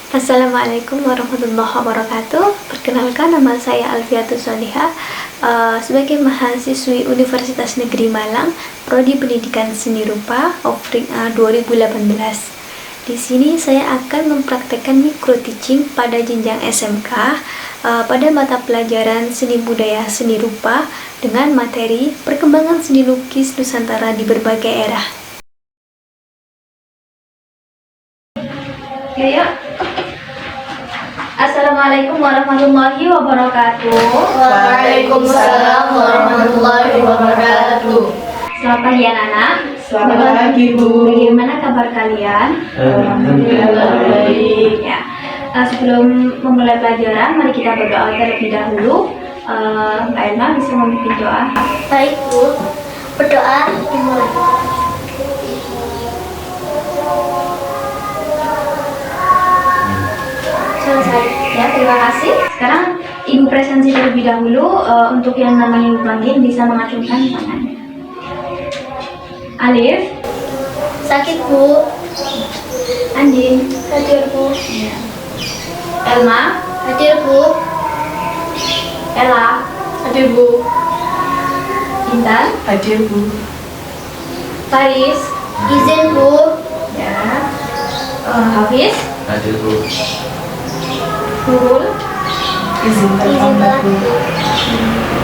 Assalamualaikum warahmatullahi wabarakatuh. Perkenalkan, nama saya Alfiatus Solihah, sebagai mahasiswi Universitas Negeri Malang, Prodi Pendidikan Seni Rupa, offering 2018. Di sini saya akan mempraktekkan micro teaching pada jenjang SMK pada mata pelajaran Seni Budaya Seni Rupa dengan materi perkembangan seni lukis Nusantara di berbagai era. Ya. Assalamualaikum warahmatullahi wabarakatuh. Waalaikumsalam warahmatullahi wabarakatuh. Selamat pagi anak-anak. Selamat pagi, Bu. Bagaimana kabar kalian? Alhamdulillah baik. Ya. Sebelum memulai pelajaran, mari kita berdoa terlebih dahulu. Mbak Elma bisa memimpin doa. Baik, Bu. Berdoa dimulai. Selesai. Ya, terima kasih. Sekarang Ibu presensi terlebih dahulu. Untuk yang namanya Ibu panggil bisa mengacungkan tangannya. Alif. Sakit, Bu. Andin. Hadir, Bu. Ya. Elma. Hadir, Bu. Ella. Hadir, Bu. Intan. Hadir, Bu. Faris. Izin, Bu. Ya. Hafiz. Hadir, Bu. Nurul. Izin Izin telah, Bu.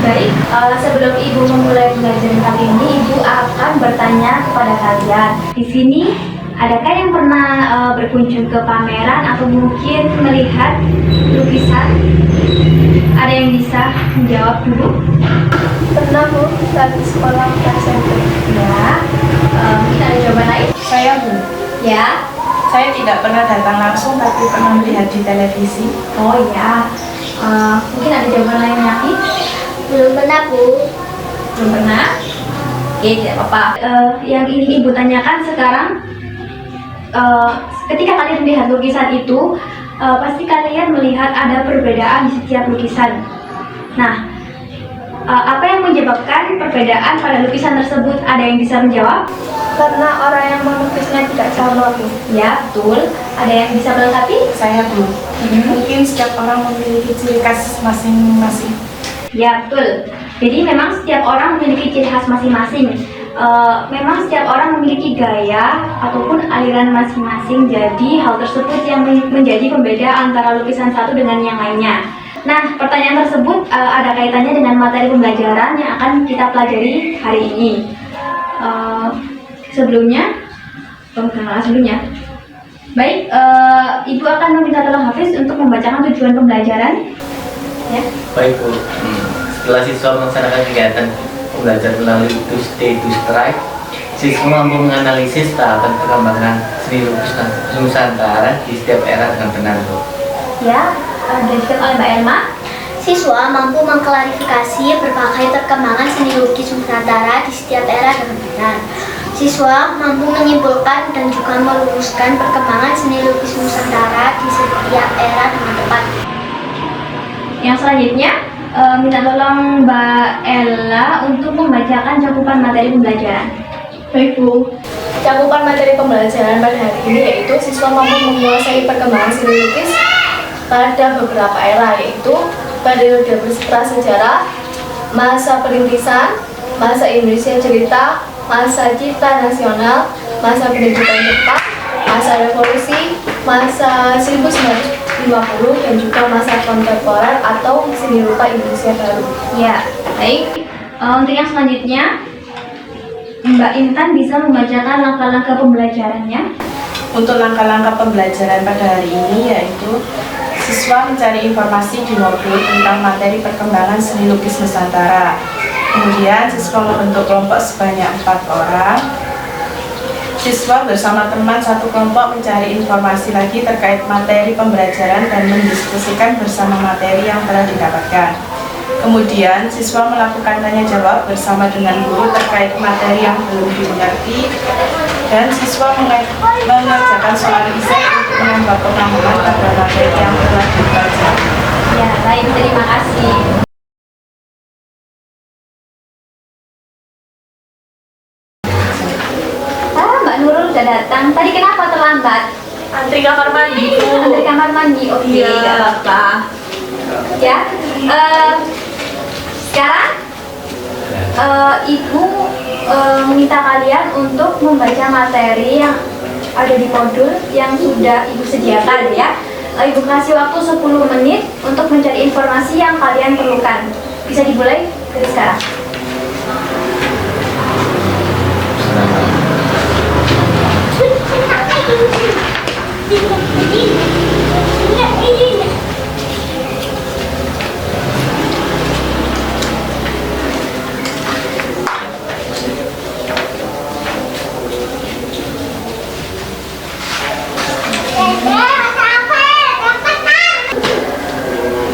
Baik, sebelum Ibu memulai pelajaran kali ini, Ibu akan bertanya kepada kalian. Di sini, adakah yang pernah berkunjung ke pameran atau mungkin melihat lukisan? Ada yang bisa menjawab dulu? Pernah, Bu. Saat di sekolah SMP. Ya. Mungkin ada jawaban lain? Saya, Bu. Ya. Saya tidak pernah datang langsung, tapi pernah melihat di televisi. Oh ya. Mungkin ada jawaban lain lagi? Belum pernah, Bu. Belum pernah? Oke, tidak apa-apa. Yang ingin Ibu tanyakan sekarang, ketika kalian melihat lukisan itu, pasti kalian melihat ada perbedaan di setiap lukisan. Nah, apa yang menyebabkan perbedaan pada lukisan tersebut? Ada yang bisa menjawab? Karena orang yang melukisnya tidak sama, Bu. Ya, betul. Ada yang bisa melengkapi? Saya, Bu. Mungkin setiap orang memiliki ciri khas masing-masing. Ya, betul. Jadi memang setiap orang memiliki ciri khas masing-masing. Memang setiap orang memiliki gaya ataupun aliran masing-masing. Jadi hal tersebut yang menjadi pembeda antara lukisan satu dengan yang lainnya. Nah, pertanyaan tersebut ada kaitannya dengan materi pembelajaran yang akan kita pelajari hari ini. Sebelumnya, baik, Ibu akan meminta tolong Hafiz untuk membacakan tujuan pembelajaran. Ya. Baik, Bu. Setelah siswa melaksanakan kegiatan pembelajaran melalui Tuesday to Strike, siswa mampu menganalisis tahapan perkembangan seni lukis Nusantara di setiap era dengan benar, Bu. Ya, dilanjutkan oleh Mbak Elma. Siswa mampu mengklarifikasi berbagai perkembangan seni lukis Nusantara di setiap era dengan benar. Siswa mampu menyimpulkan dan juga meluruskan perkembangan seni lukis Nusantara di setiap era dengan tepat. Yang selanjutnya, minta tolong Mbak Ella untuk membacakan cakupan materi pembelajaran. Baik, Bu. Cakupan materi pembelajaran pada hari ini yaitu siswa mampu menguasai perkembangan seni lukis pada beberapa era, yaitu periode prasejarah, masa perintisan, masa Indonesia cerita, masa cipta nasional, masa pendidikan Jepang, masa revolusi, masa 1950, dan juga masa kontemporer atau seni rupa Indonesia baru. Ya, baik. Untuk yang selanjutnya, Mbak Intan bisa membacakan langkah-langkah pembelajarannya. Untuk langkah-langkah pembelajaran pada hari ini yaitu siswa mencari informasi di notebook tentang materi perkembangan seni lukis Nusantara. Kemudian siswa membentuk kelompok sebanyak 4 orang. Siswa bersama teman satu kelompok mencari informasi lagi terkait materi pembelajaran dan mendiskusikan bersama materi yang telah didapatkan. Kemudian siswa melakukan tanya jawab bersama dengan guru terkait materi yang belum dimengerti, dan siswa mengerjakan soal esai untuk menambah pemahaman pada materi yang telah dipelajari. Ya, baik. Terima kasih. Mbak Nurul sudah datang. Tadi kenapa terlambat? Antri kamar mandi. Antri kamar mandi, oke, Iya. nggak apa-apa. Ya, sekarang Ibu meminta kalian untuk membaca materi yang ada di modul yang sudah Ibu sediakan ya. Ibu kasih waktu 10 menit untuk mencari informasi yang kalian perlukan. Bisa dimulai dari sekarang.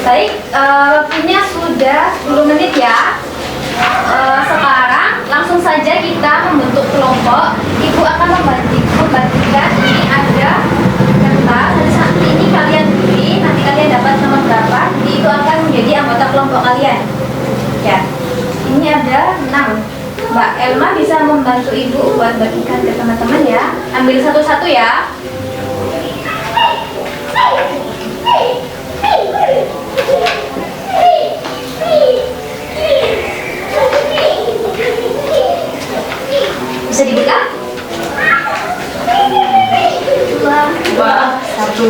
Baik, waktunya sudah 10 menit ya. Sekarang langsung saja kita membentuk kelompok. Ibu akan membagikan, ini ada kertas. Dari saat ini kalian pilih, nanti kalian dapat nomor berapa. Jadi itu akan menjadi anggota kelompok kalian. Ya, ini ada 6. Mbak Elma bisa membantu Ibu buat bagikan ke teman-teman ya. Ambil satu-satu ya. Bisa dibuka? Dua, satu.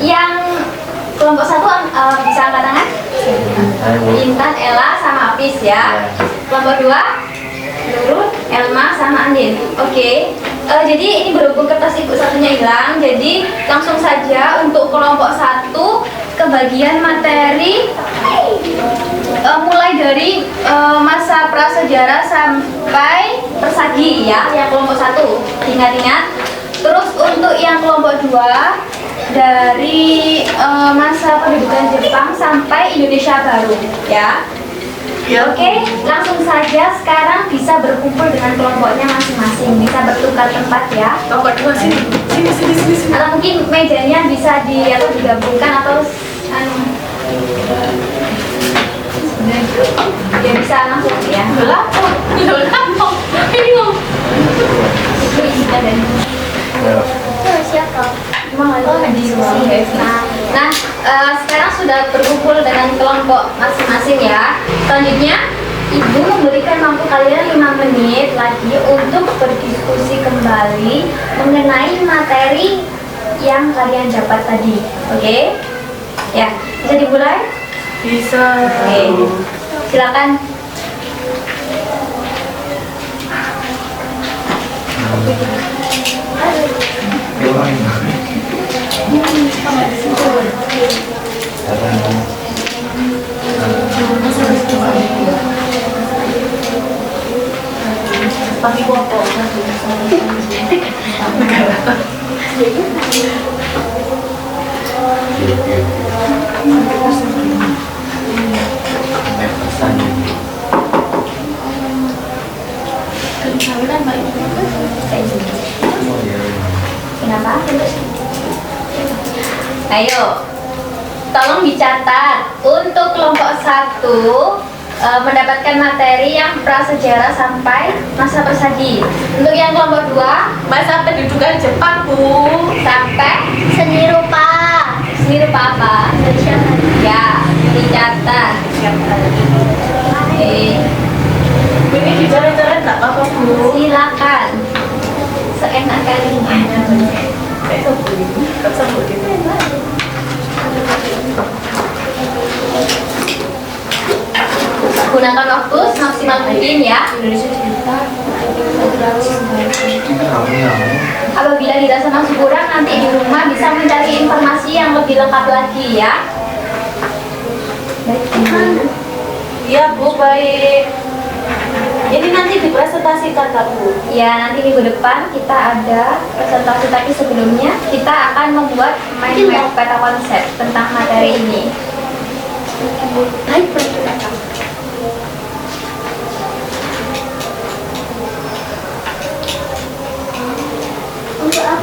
Yang kelompok 1 bisa angkat tangan? Intan, Ella, sama Apis ya. Kelompok 2 Nurul, Elma, sama Andin. Oke. Jadi ini berhubung kertas Ibu satunya hilang, jadi langsung saja untuk kelompok 1 kebagian materi mulai dari masa prasejarah sampai persagi ya, yang kelompok 1 ingat-ingat. Terus untuk yang kelompok 2 dari masa pendudukan Jepang sampai Indonesia baru ya. Oke, langsung saja sekarang bisa berkumpul dengan kelompoknya masing-masing, bisa bertukar tempat ya. Kelompok 2 sini. Sini. Atau mungkin mejanya bisa digabungkan atau ya bisa langsung ya. Ini loh. Itu bisa dan Siapa? Nah, sekarang sudah berkumpul dengan kelompok masing-masing ya. Selanjutnya, Ibu memberikan waktu kalian 5 menit lagi untuk berdiskusi kembali mengenai materi yang kalian dapat tadi. Oke? Ya, bisa dimulai? Bisa. Oke. Silakan. Pakai foto. Kenapa? Ayo, tolong dicatat untuk kelompok 1 mendapatkan materi yang prasejarah sampai masa persagi. Untuk yang kelompok 2 Masa pendudukan Jepang, Bu. sampai Seni rupa. seni rupa apa? Ya, dicatat. Oke, Ini dicoret-coret nggak apa-apa, Bu. silakan. Seenak kalinya. Gunakan waktu semaksimal mungkin ya. Apabila dirasa masih kurang, nanti di rumah bisa mencari informasi yang lebih lengkap lagi ya. Baik, Ibu. Iya, Bu, baik. Ini nanti dipresentasikan, Kak, Bu. Ya, nanti minggu depan kita ada presentasi, tapi sebelumnya kita akan membuat mind map peta konsep tentang materi ini. Baik, berarti.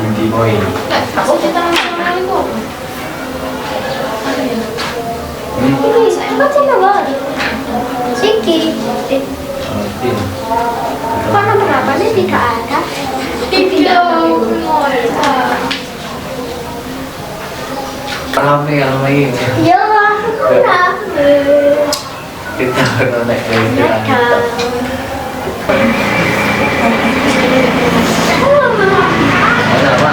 Inti poin. Aku cerita sama itu. Ini saya baca banget. Siki. Kok nomor berapa sih? Tidak ada. Tidak. Rame lagi. Ya lah, Kita naik kereta. Apa?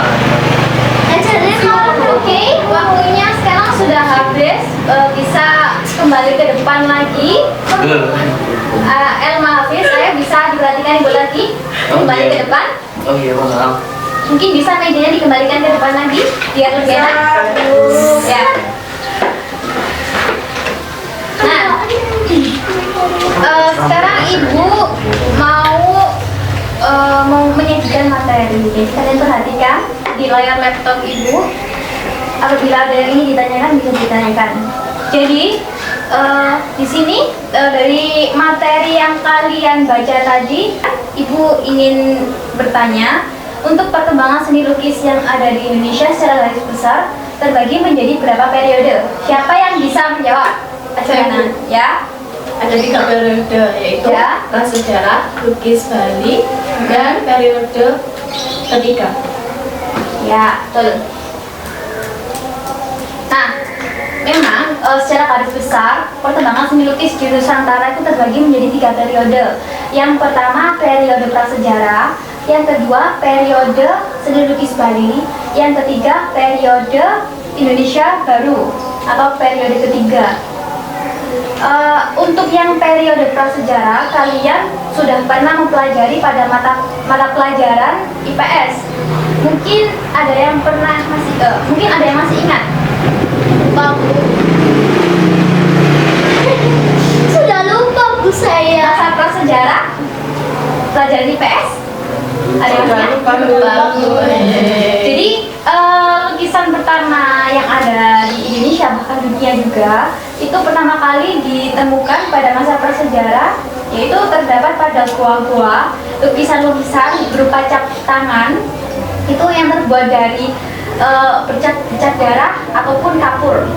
Oke, waktunya sekarang sudah habis. Bisa kembali ke depan lagi. Elma Hafiz, saya bisa diperhatikan ibu lagi. Kembali ke depan. Oh iya, maaf. Mungkin bisa mejanya dikembalikan ke depan lagi biar lebih enak. Ya. Nah, sekarang ibu mau menyajikan materi. Jadi kalian perhatikan di layar laptop ibu. Apabila ada yang ingin ditanyakan bisa ditanyakan. Jadi di sini dari materi yang kalian baca tadi, ibu ingin bertanya untuk perkembangan seni lukis yang ada di Indonesia secara garis besar terbagi menjadi berapa periode? Siapa yang bisa menjawab? Ajaran ya. Ada 3 periode, yaitu Ya. prasejarah, lukis Bali, dan periode ketiga. Ya, betul. Nah, memang secara garis besar perkembangan seni lukis di Nusantara itu terbagi menjadi 3 periode. Yang pertama periode prasejarah, yang kedua periode seni lukis Bali, yang ketiga periode Indonesia Baru atau periode ketiga. Untuk yang periode prasejarah, kalian sudah pernah mempelajari pada mata pelajaran IPS. Mungkin ada yang masih ingat. Sudah lupa Bu saya. Masa prasejarah pelajaran IPS. Ada yang masih ingat? Jadi lukisan pertama yang ada di Indonesia bahkan dunia juga itu pertama kali ditemukan pada masa prasejarah, yaitu terdapat pada gua-gua lukisan-lukisan berupa cap tangan itu yang terbuat dari bercat darah ataupun kapur.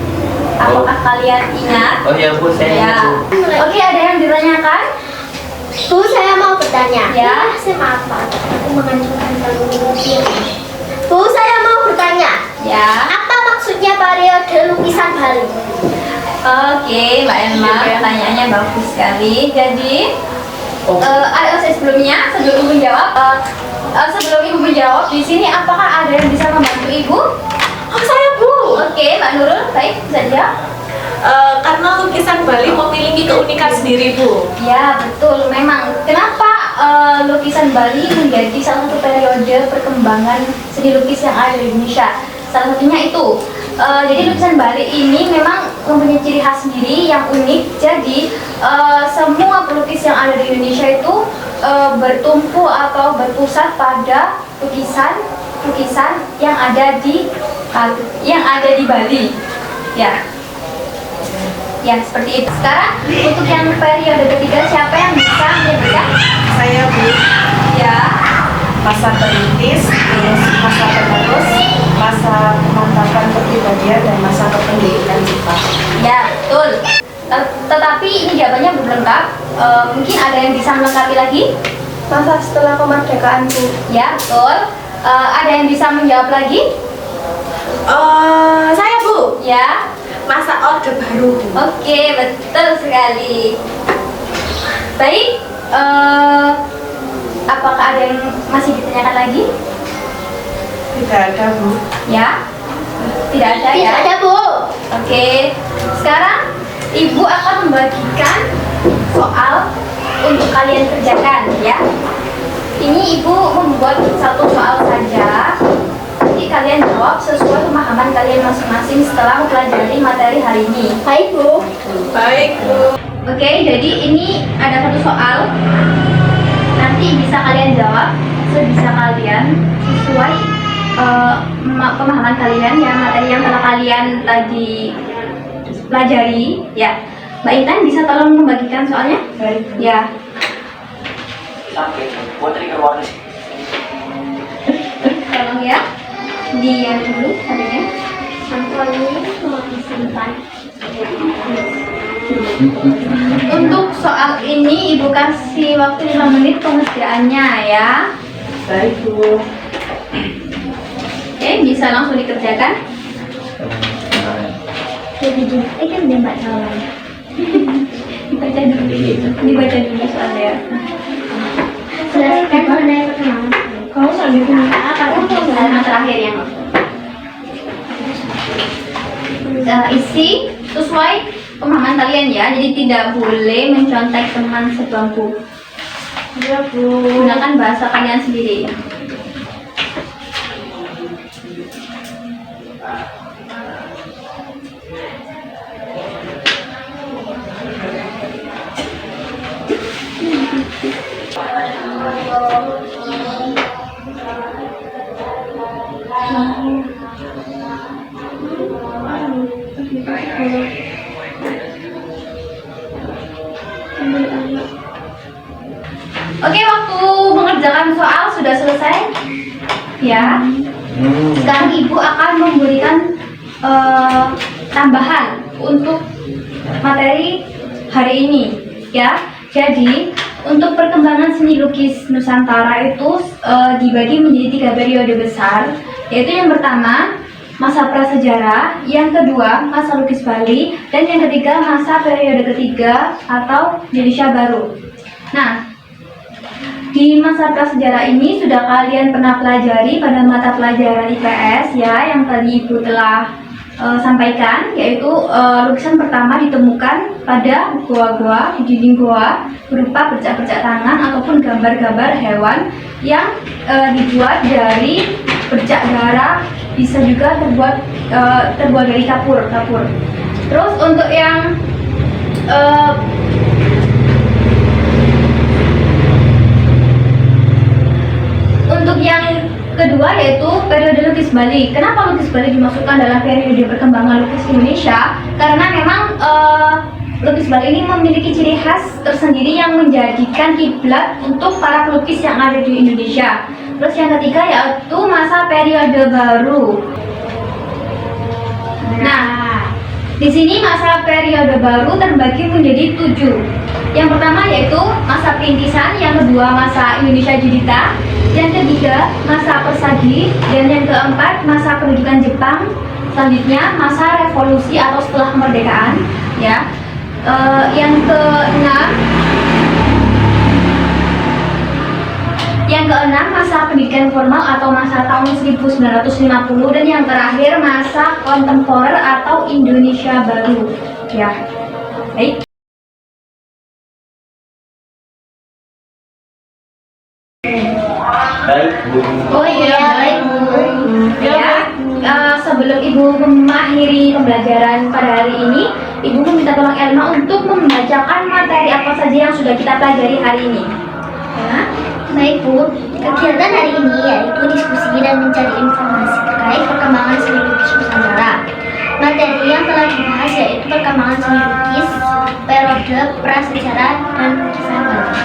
Apakah kalian ingat? Oh iya Bu, saya Ya. ingat, Bu. Oke, ada yang ditanyakan? Bu, saya mau bertanya. Ya. Saya maaf, Pak. Aku mengajukan Bu, saya mau bertanya. Ya. Apa maksudnya periode lukisan Bali? Oke, Mbak Elma, pertanyaannya bagus sekali. Jadi, sebelum Ibu menjawab, di sini apakah ada yang bisa membantu Ibu? Oh, saya Bu. Oke, Mbak Nurul, baik, bisa dijawab. Karena lukisan Bali memiliki keunikan sendiri, Bu. Ya, betul. Memang. Kenapa lukisan Bali menjadi salah satu periode perkembangan seni lukis yang ada di Indonesia? Salah satunya itu. Jadi lukisan Bali ini memang mempunyai ciri khas sendiri yang unik. Jadi semua pelukis yang ada di Indonesia itu bertumpu atau berpusat pada lukisan yang ada di Bali. Ya, seperti itu. Sekarang untuk yang periode ketiga siapa yang bisa menyebutkan? Saya Bu, Ya. masa perintis, terus masa penerus, masa pemantapan kepribadian, dan masa kependidikan sifat. Ya, betul. Tetapi ini jawabannya belum lengkap. Mungkin ada yang bisa melengkapi lagi? Masa setelah kemerdekaan, Bu. Ya, betul. Ada yang bisa menjawab lagi? Saya Bu. Ya. Masa Orde Baru, Bu. Oke, betul sekali. Baik. Apakah ada yang masih ditanyakan lagi? Tidak ada Bu. Ya. Tidak ada ya? Tidak ada, Bu. Oke, sekarang Ibu akan membagikan soal untuk kalian kerjakan ya. Ini Ibu membuat satu soal saja. Jadi kalian jawab sesuai pemahaman kalian masing-masing setelah mempelajari materi hari ini. Baik, Bu. Baik, Bu. Oke, jadi ini ada satu soal. Nanti bisa kalian jawab sebisa kalian sesuai pemahaman kalian ya, materi yang telah kalian tadi pelajari ya. Mbak Intan bisa tolong membagikan soalnya? Baik. Ya. Tolong ya. Di yang dulu tadinya. Untuk soal ini Ibu kasih waktu 5 menit pengerjaannya ya. Baik Bu. Oke, bisa langsung dikerjakan. Jadi gini, kan nembak calon. Dibaca dulu soalnya. Jelaskan mengenai perkembangan. Kamu selanjutnya. Kamu Halaman terakhir yang isi sesuai pemahaman kalian ya. Jadi tidak boleh mencontek teman sebangku. Iya, Bu. Gunakan bahasa kalian sendiri. Oke, waktu mengerjakan soal sudah selesai. Ya. Sekarang Ibu akan memberikan tambahan untuk materi hari ini, ya. Jadi, untuk perkembangan seni lukis Nusantara itu dibagi menjadi 3 periode besar, yaitu yang pertama masa prasejarah, yang kedua masa lukis Bali, dan yang ketiga masa periode ketiga atau Indonesia Baru. Nah, di masa prasejarah ini sudah kalian pernah pelajari pada mata pelajaran IPS ya, yang tadi Ibu telah sampaikan, yaitu lukisan pertama ditemukan pada goa-goa, di dinding goa, berupa bercak-bercak tangan ataupun gambar-gambar hewan yang dibuat dari bercak darah, bisa juga terbuat dari kapur. Terus untuk yang kedua yaitu periode lukis Bali. Kenapa lukis Bali dimasukkan dalam periode perkembangan lukis Indonesia? Karena memang lukis Bali ini memiliki ciri khas tersendiri yang menjadikan kiblat untuk para pelukis yang ada di Indonesia. Terus yang ketiga yaitu masa periode baru. Nah, di sini masa periode baru terbagi menjadi 7. Yang pertama yaitu masa perintisan, yang kedua masa Indonesia Judita, yang ketiga masa persagi, dan yang keempat masa pendudukan Jepang. Selanjutnya masa revolusi atau setelah kemerdekaan, ya. Yang keenam masa pendidikan formal atau masa tahun 1950, dan yang terakhir masa kontemporer atau Indonesia Baru, ya. Baik. Baik, Bu. Oh iya, baik Bu. Ya, sebelum Ibu mengakhiri pembelajaran pada hari ini, Ibu meminta tolong Elma untuk membacakan materi apa saja yang sudah kita pelajari hari ini. Ya. Baik Bu, kegiatan hari ini yaitu diskusi dan mencari informasi terkait perkembangan seni lukis Nusantara. Materi yang telah dibahas yaitu perkembangan seni lukis, periode prasejarah, dan lukisan Bali.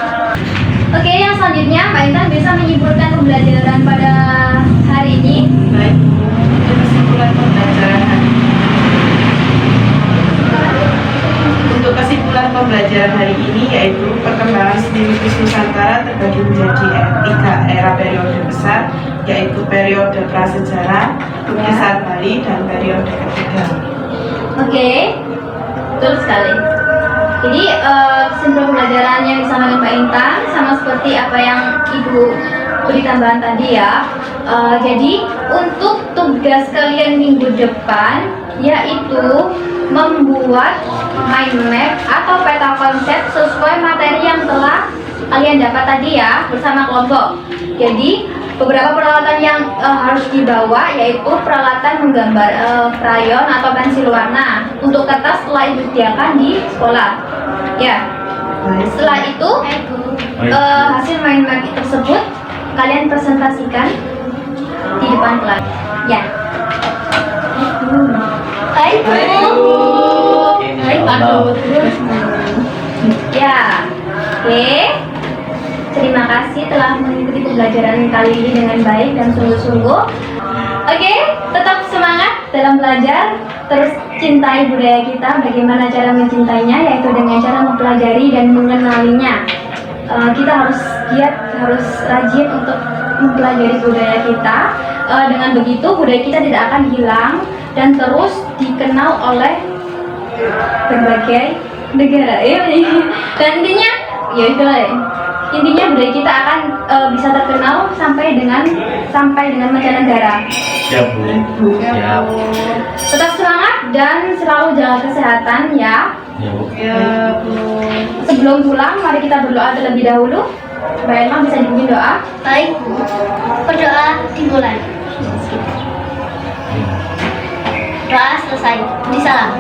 Oke, yang selanjutnya Mbak Intan bisa menyimpulkan pembelajaran pada hari ini. Baik, untuk kesimpulan pembelajaran hari ini. Untuk kesimpulan pembelajaran hari ini yaitu perkembangan seni lukis Nusantara terbagi menjadi 3 era periode besar, yaitu periode prasejarah, lukisan Bali, dan periode ketiga. Oke, betul sekali. Jadi kesimpulan pembelajaran yang disampaikan Mbak Intan sama seperti apa yang Ibu beri tambahan tadi ya. Jadi untuk tugas kalian minggu depan yaitu membuat mind map atau peta konsep sesuai materi yang telah kalian dapat tadi ya bersama kelompok. Jadi beberapa peralatan yang harus dibawa yaitu peralatan menggambar krayon atau pensil warna. Untuk kertas telah disediakan di sekolah. Ya. Setelah itu hasil mind map tersebut kalian presentasikan di depan kelas. Ya. Baik Bu. Baik Bu. Ya. Oke. Terima kasih telah mengikuti pembelajaran kali ini dengan baik dan sungguh-sungguh. Oke, tetap semangat dalam belajar. Terus cintai budaya kita. Bagaimana cara mencintainya? Yaitu dengan cara mempelajari dan mengenalinya. Kita harus giat, harus rajin untuk mempelajari budaya kita. Dengan begitu budaya kita tidak akan hilang dan terus dikenal oleh berbagai negara. Dan intinya, ya itulah ya. Intinya budaya kita akan bisa terkenal sampai dengan mancanegara. Siap Bu. Siap. Tetap semangat dan selalu jaga kesehatan ya. Ya Bu. Sebelum pulang, mari kita berdoa terlebih dahulu. Mbak Elma bisa dibimbing doa. Baik, Bu. Berdoa dimulai. Doa selesai. Beri salam.